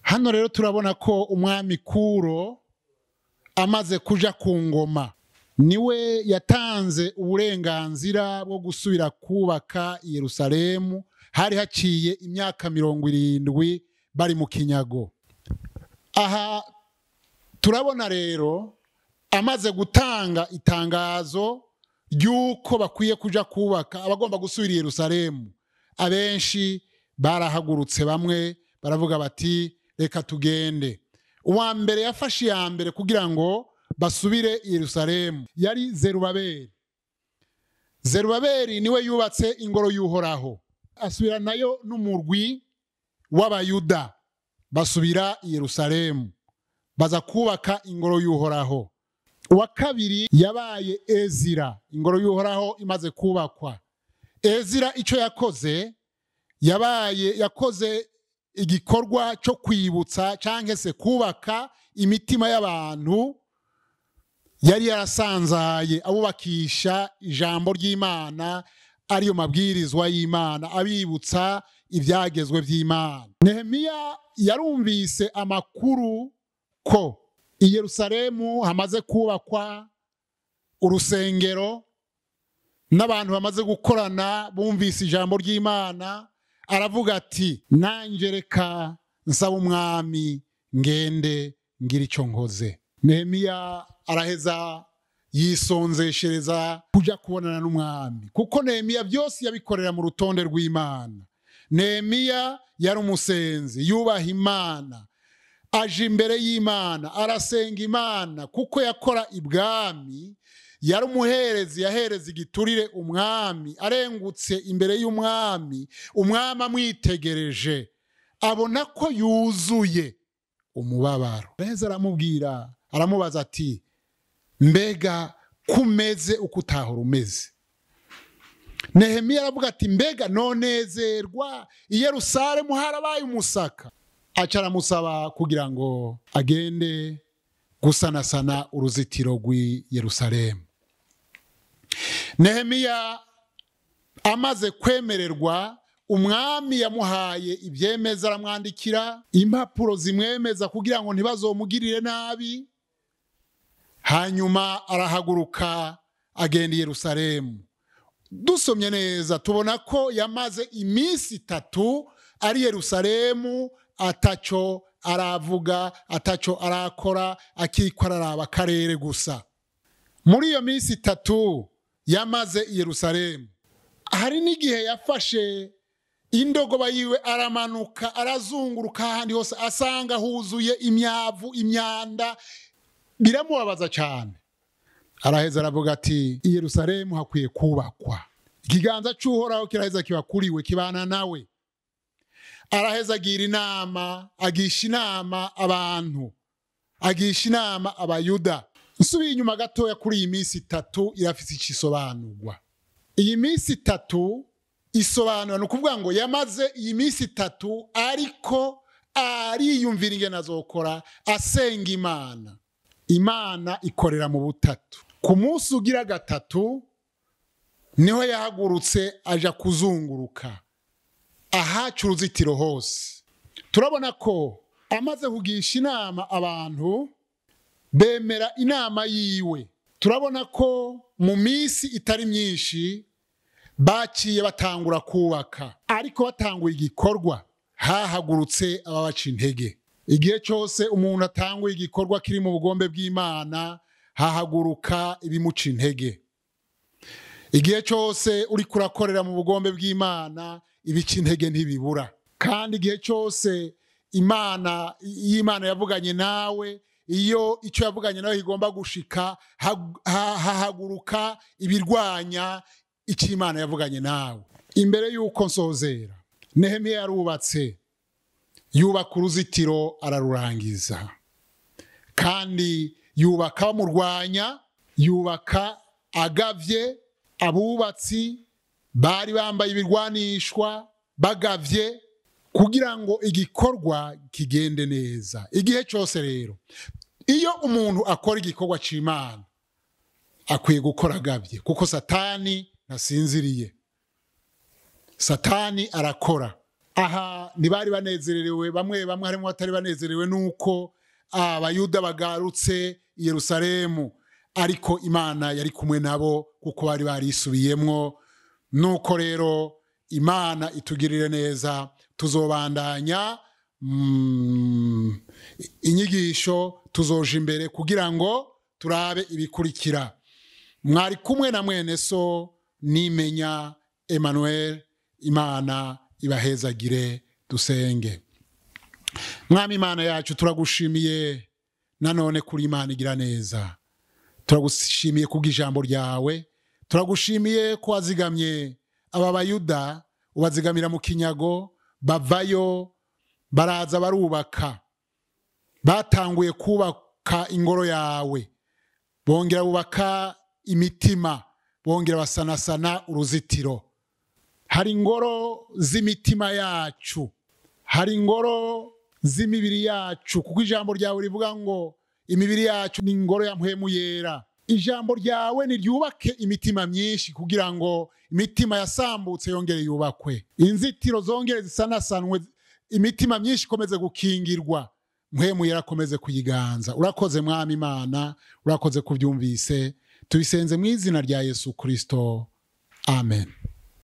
hano rero turabona ko umwami Kuro amaze kuja ku ngoma niwe yatanze uburenganzira bwo gusubira kubaka i Yerusalemu. Hari haciye imyaka 70 bari mu kinyago. Aha turabona rero amaze gutanga itangazo ry'uko bakwiye kuja kubaka abagomba gusubira i Yerusalemu. Abenshi barahagurutse, bamwe baravuga bati reka tugende. Uwa mbere yafashe ya mbere kugira ngo basubire i Yerusalemu yari Zerubabeli. Zerubabeli niwe yubatse ingoro y'Uhoraho, asubira nayo n'umurwi w'Abayuda, basubira i Yerusalemu baza kubaka ingoro y'Uhoraho. Uwa kabiri yabaye Ezira. Ingoro y'Uhoraho imaze kubakwa, Ezira ico yakoze yakoze igikorwa cyo kwibutsa canke se kubaka imitima y'abantu yari yarasanzaye, abubakisha ijambo ry'Imana ariyo mabwirizwa y'Imana, abibutsa ibyagezwe by'Imana. Nehemiya yarumvise amakuru ko i Yerusalemu hamaze kubakwa urusengero n'abantu bamaze gukorana bumvise ijambo ry'Imana. Aravuga ati nanjye reka nsaba umwami ngende ngira icyo nkoze. Nehemiya araheza yisonzeshereza kuja kubonana n'umwami, kuko Nehemiya byose yabikorera mu rutonde rw'Imana. Nehemiya yari umusenzi, yubaha Imana, aje imbere y'Imana, arasenga Imana, kuko yakora ibwami. Yari umuherezi, yahereza igiturire umwami, arengutse imbere y'umwami, umwami amwitegereje abona ko yuzuye umubabaro. Neza aramubwira, aramubaza ati mbega kumeze uko utahora umeze? Nehemiya aravuga ati mbega nonezerwa i Yerusalemu harabaye umusaka. Aca aramusaba kugira ngo agende gusanasana uruzitiro rw'i Yerusalemu. Nehemiya amaze kwemererwa, umwami yamuhaye ibyemeza, aramwandikira impapuro zimwemeza kugira ngo ntibazomugirire nabi. Hanyuma arahaguruka agenda i Yerusalemu. Dusomye neza tubona ko yamaze iminsi 3 ari Yerusalemu, ataco aravuga, ataco arakora, akiko araraba akarere gusa. Muri iyo minsi 3 yamaze i Yerusalemu, hari n'igihe yafashe indogoba yiwe aramanuka, arazunguruka ahandi hose, asanga huzuye imyavu, imyanda, biramubabaza cyane. Araheza aravuga ati i Yerusalemu hakwiye kubakwa. Ikiganza cy'Uhoraho kiraheza kibakuriwe, kibana nawe. Araheza agira inama, agisha inama abantu, agisha inama Abayuda. Nsubiye inyuma gatoya kuri iyi minsi 3 irafise ikisobanurwa. Iyi minsi 3 isobanura nukuvuga ngo yamaze iyi minsi 3 ariko ariyumvira ingene azokora, asenga Imana. Imana ikorera mu butatu. Ku munsi ugira 3 niho yahagurutse aja kuzunguruka ahaca uruzitiro hose. Turabona ko amaze kugisha inama abantu bemera inama yiwe. Turabona ko mu minsi itari myinshi baciye batangura kubaka, ariko batanguye igikorwa hahagurutse ababaca intege. Igihe cyose umuntu atanguye igikorwa kiri mu bugombe bw'Imana hahaguruka ibimuca intege. Igihe cyose uri kurakorera mu bugombe bw'Imana ibica intege ntibibura. Kandi igihe cyose Imana yavuganye nawe, iyo icyo yavuganye nawe igomba gushika, hahaguruka ibirwanya icyo Imana yavuganye nawe. Imbere y'uko nsozera, Nehemiya yarubatse, yubaka uruzitiro ararurangiza, kandi yubaka bamurwanya, yubaka agavye. Abubatsi bari bambaye ibirwanishwa bagavye kugira ngo igikorwa kigende neza. Igihe cyose rero iyo umuntu akora igikorwa c'Imana akwiye gukora agavye, kuko Satani nasinziriye. Satani arakora, aha ntibari banezerewe, bamwe harimo batari banezerewe nuko abayuda bagarutse i Yerusalemu, ariko Imana yari kumwe nabo kuko bari barisubiyemwo. Nuko rero Imana itugirire neza, tuzobandanya inyigisho, tuzoja imbere kugira ngo turabe ibikurikira. Mwari kumwe na mwene so Nimenya Emmanuel. Imana ibahezagire. Dusenge. Mwami Imana yacu, turagushimiye nanone kuri Imana igira neza. Turagushimiye kubw'ijambo ryawe, turagushimiye ko wazigamye aba bayuda, ubazigamira mu kinyago, bavayo baraza barubaka, batanguye kubaka ingoro yawe, bongera bubaka imitima, bongera basanasana uruzitiro. Hari ingoro z'imitima yacu, hari ingoro z'imibiri yacu, kuko ijambo ryawe rivuga ngo imibiri yacu ni ingoro ya mpwemu yera. Ijambo ryawe niryubake imitima myinshi kugira ngo imitima yasambutse yongere yubakwe, inzitiro zongere zisanasanwe, imitima myinshi ikomeze gukingirwa, mpwemu yera akomeze kuyiganza. Urakoze Mwami Imana, urakoze kubyumvise. Tubisenze mu izina rya Yesu Kristo. Amen.